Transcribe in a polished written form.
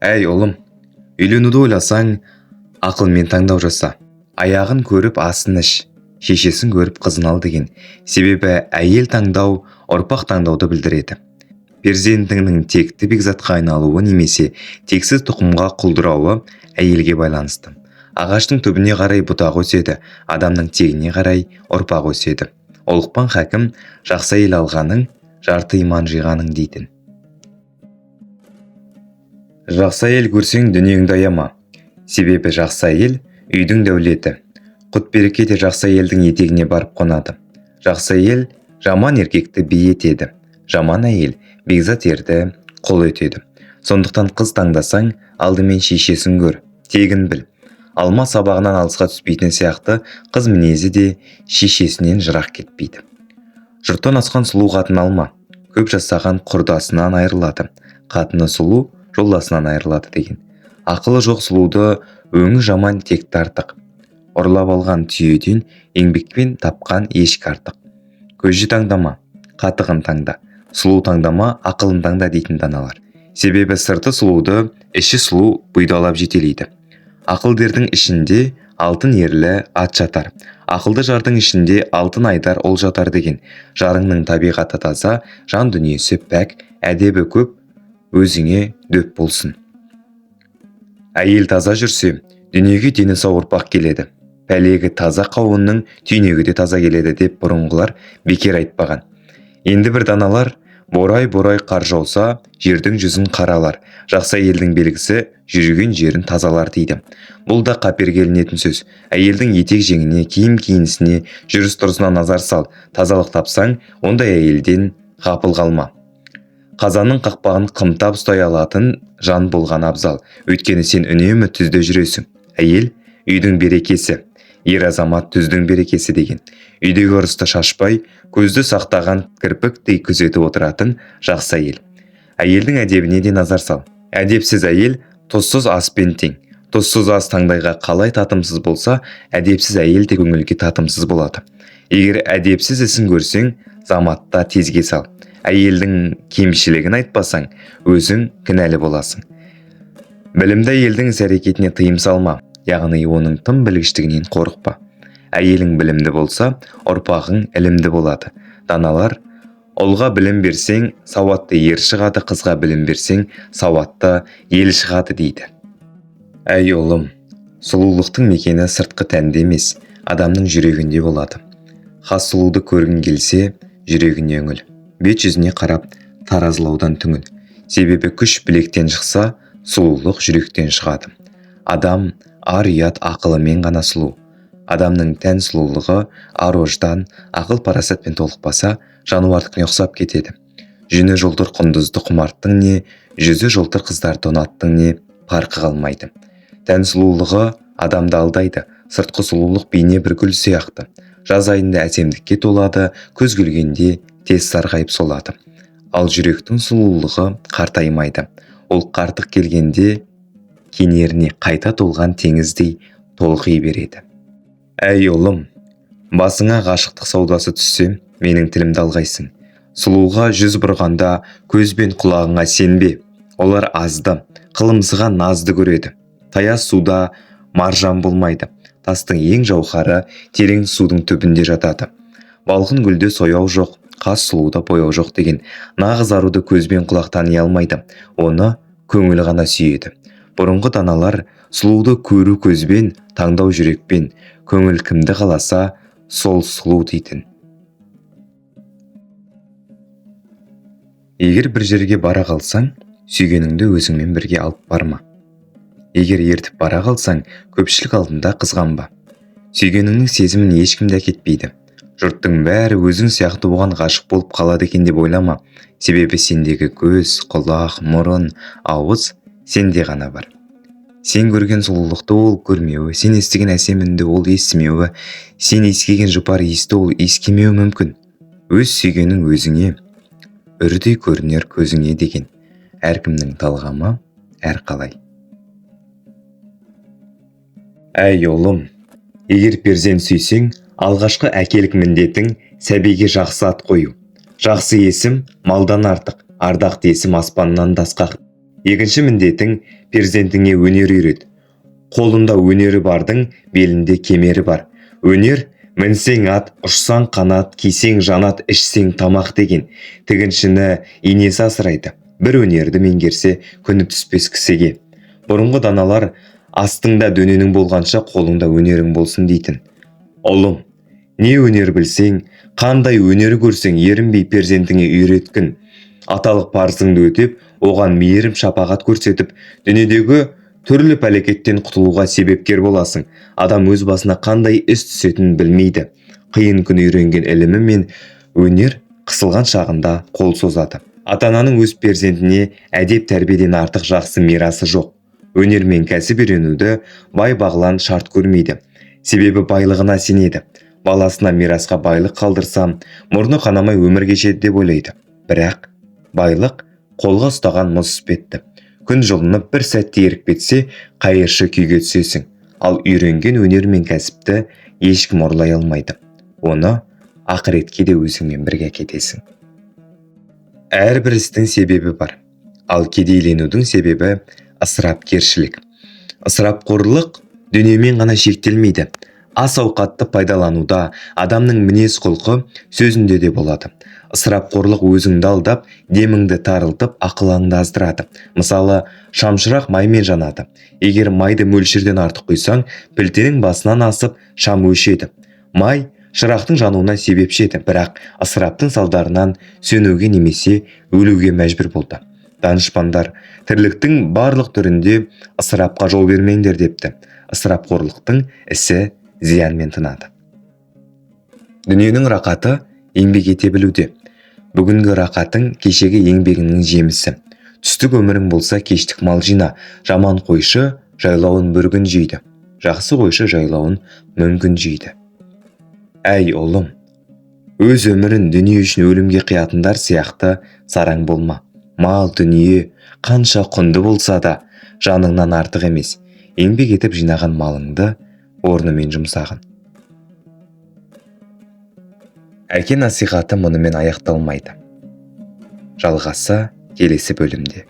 Әй ұлым, үйленуді ойласаң, ақылмен таңдау жаса. Аяғын көріп асын іш, шешесін көріп қызын ал деген. Себебі әйел таңдау ұрпақ таңдауды білдіреді. Перзентіңнің текті бекзатқа айналуы немесе тексіз тұқымға құлдырауы әйелге байланысты. Ағаштың түбіне қарай бұтақ өседі, адамның тегіне қарай ұрпақ өседі. Олықпан хәкім жақсы әйел алғаның, жарты иман жиғаның дейтін. Жақсы әйел көрсең дүниеңді аяма. Себебі жақсы әйел үйдің дәулеті. Құт береке де жақсы әйелдің етегіне барып қонады. Жақсы әйел жаман еркекті би етеді. Жаман әйел бекзат ерді құл етеді. Сондықтан қыз таңдасаң, алдымен шешесін көр, тегін біл. Алма сабағынан алысқа түспейтін сияқты, қыз мінезі де шешесінен жырақ кетпейді. Жұрттан асқан сұлу қатын алма. Көп жасаған құрдасынан айырылады. Қатыны сұлу жолдасынан айырылады деген. Ақылы жоқ сұлуды өңі жаман текті артық. Ұрлап алған түйеден еңбекпен тапқан ешкі артық. Көзі таңдама, қатығын таңда. Сұлу таңдама, ақылын таңда дейтін даналар. Себебі сырты сұлуды, іші сұлу бұйдалап жетелейді. Ақылдердің ішінде алтын ерлі ат жатар. Ақылды жардың ішінде алтын айдар ол жатар деген. Жарыңның табиғаты таза, жан дүниесі пәк, әдебі көп, өзіңе дөп болсын. Әйел таза жүрсе, дүниеге дені сау ұрпақ келеді. Пәлегі таза қауынның түйнегі де таза келеді деп бұрынғылар бекер айтпаған. Енді бір даналар, борай-борай қар жауса, жердің жүзін қаралар. Жақсы әйелдің белгісі жүрген жерін тазалар дейді. Бұл да қаперге ілінетін сөз. Әйелдің етек жеңіне, киім-киінісіне, жүріс-тұрысына назар сал. Тазалық тапсаң, ондай әйелден ғапыл қалма. Қазанның қақпағын қымтап ұстай алатын жан болған абзал. Өйткені сен үнемі түзде жүресің. Әйел үйдің берекесі, ер азамат түздің берекесі деген. Үйдегі ұрысты шашпай, көзді сақтаған кірпіктей күзетіп отыратын жақсы әйел. Әйелдің әдебіне де назар сал. Әдепсіз әйел тұзсыз аспен тең. Тұзсыз ас таңдайға қалай татымсыз болса, әдепсіз әйел де көңілге татымсыз болады. Егер әдепсіз ісін көрсең, заматта тезге сал. Әйелдің кемшілігін айтпасаң, өзің кінәлі боласың. Білімді әйелдің іс-әрекетіне тыйым салма, яғни оның тым білгіштігінен қорықпа. Әйелің білімді болса, ұрпағың ілімді болады. Даналар, ұлға білім берсең, сауатты ер шығады, қызға білім берсең, сауатты ел шығады дейді. Әй ұлым, сұлулықтың мекені сыртқы тәнде емес, адамның жүрегінде болады. Хас сұлуды көргің келсе, жүрегіне үңіл. Бет жүзіне қарап, таразылаудан түңіл. Себебі күш білектен шықса, сұлулық жүректен шығады. Адам ар-ұят ақылымен ғана сұлу. Адамның тән сұлулығы ар-ождан, ақыл-парасатпен толықпаса, жануардікіне ұқсап кетеді. Жүні жылтыр құндызды құмарттың не, жүзі жылтыр қыздарды ұнаттың не, парқы қалмайды. Тән сұлулығы адамды алдайды. Сыртқы сұлулық бейне бір гүл сияқты. Жаз айында әсемдікке толады, күз келгенде тез сарғайып солады. Ал жүректің сұлулығы қартаймайды. Ол қартық келгенде кенеріне қайта толған теңіздей толқи береді. Әй ұлым, басыңа ғашықтық саудасы түссе, менің тілімді алғайсың. Сұлуға жүз бұрғанда көз бен құлағыңа сенбе. Олар азды, қылымсыға назды көреді. Таяз суда маржан болмайды. Тастың ең жауһары терең судың түбінде жатады. Балғын гүлде сояу жоқ, қас сұлуда бояу жоқ деген. Нағыз аруды көзбен құлақ тани алмайды. Оны көңіл ғана сүйеді. Бұрынғы даналар сұлуды көру көзбен, таңдау жүрекпен, көңіл кімді қаласа, сол сұлу дейтін. Егер бір жерге бара қалсаң, сүйгеніңді өзіңмен бірге алып барма. Егер ертіп бара қалсаң, көпшілік алдында қызғанба. Сүйгеніңнің сезімін ешкімде әкетпейді. Жұрттың бәрі өзің сияқты оған ғашық болып қалады екен деп ойлама. Себебі сендегі көз, құлақ, мұрын, ауыз сенде ғана бар. Сен көрген сұлулықты ол көрмеуі, сен естіген әсем үнді ол естімеуі, сен иіскеген жұпар иісті ол иіскемеуі мүмкін. Өз сүйгенің өзіңе, үрдей көрінер көзіңе деген. Әркімнің талғамы әрқалай. Әй ұлым, егер перзент сүйсең, алғашқы әкелік міндетің сәбиге жақсы ат қою. Жақсы есім малдан артық, ардақты есім аспаннан да асқақ. Екінші міндетің перзентіңе өнер үйрет. Қолында өнері бардың белінде кемері бар. Өнер мінсең ат, ұшсаң қанат, кисең жанат, ішсең тамақ деген. Тігіншіні инесі асырайды. Бір өнерді меңгерсе күні түспес кісіге. Бұрынғы даналар астыңда дөненің болғанша қолыңда өнерің болсын дейтін. Ұлым, не өнер білсең, қандай өнер көрсең ерінбей перзентіңе үйреткін. Аталық парызыңды өтеп, оған мейірім шапағат көрсетіп, дүниедегі түрлі пәлекеттен құтылуға себепкер боласың. Адам өз басына қандай іс түсетінін білмейді. Қиын күн үйренген ілімі мен өнер қысылған шағында қол созады. Ата-ананың өз перзентіне әдеп тәрбиеден артық жақсы мирасы жоқ. Өнер мен кәсіп үйренуді бай бағлан шарт көрмейді. Себебі байлығына сенеді. Баласына мирасқа байлық қалдырсам, мұрны қанамай өмір кешеді деп ойлайды. Бірақ байлық қолға ұстаған мұз іспетті. Күн жылынып бір сәтте еріп кетсе, қайыршы күйге түсесің. Ал үйренген өнер мен кәсіпті ешкім ұрлай алмайды. Оны ақыретке де өзіңмен бірге кетесің. Әрбір істің себебі бар. Ал кедейленудің себебі ысырапкершілік. Ысырапқорлық дүниемен ғана шектелмейді. Ас ауқатты пайдалануда адамның мінез құлқы сөзінде де болады. Ысырапқорлық өзіңді алдап, деміңді тарылтып, ақылыңды аздырады. Мысалы, шамшырақ маймен жанады. Егер майды мөлшерден артық құйсаң, пілтенің басынан асып, шам өшеді. Май шырақтың жануына себепші еді, бірақ ысыраптың салдарынан сөнуге немесе өлуге мәжбүр болды. Данышпандар тірліктің барлық түрінде ысырапқа жол бермеңдер депті. Ысырапқорлықтың ісі зиянмен тынады. Дүниенің рақаты еңбек ете білуде. Бүгінгі рақатың кешегі еңбегіңнің жемісі. Түстік өмірің болса кештік мал жина. Жаман қойшы жайлауын бір күн жейді. Жақсы қойшы жайлауын мүмкін жейді. Әй ұлым, өз өмірін дүние үшін өлімге қиятындар сияқты сараң болма. Мал дүние қанша құнды болса да жаныңнан артық емес. Еңбек етіп жинаған малыңды орнымен жұмсағын. Әке насихаты мұнымен аяқталмайды. Жалғасы келесі бөлімде.